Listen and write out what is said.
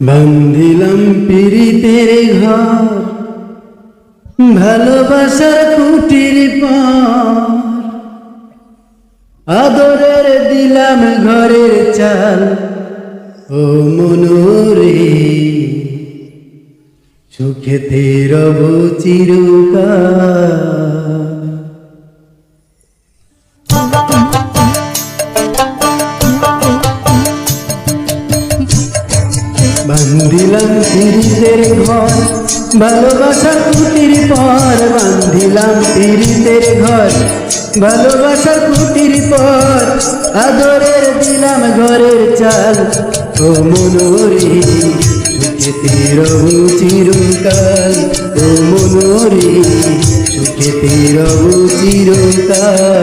বান্ধিলাম পিরিতের ঘর, ভালোবাসার কুটির পার, আদরের দিলাম ঘরের চাল। ও মনোরে সুখেতে রব চিরকাল। বান্ধিলাম পিরিতের ঘর, ভালোবাসার কুটির পর। বান্ধিলাম পিরিতের ঘর, ভালোবাসার কুটির পর, আদরের দিলাম ঘরের চাল। ও মনোরে সুখেতে রব চিরকাল। ও মনোরে সুখেতে রব চিরকাল।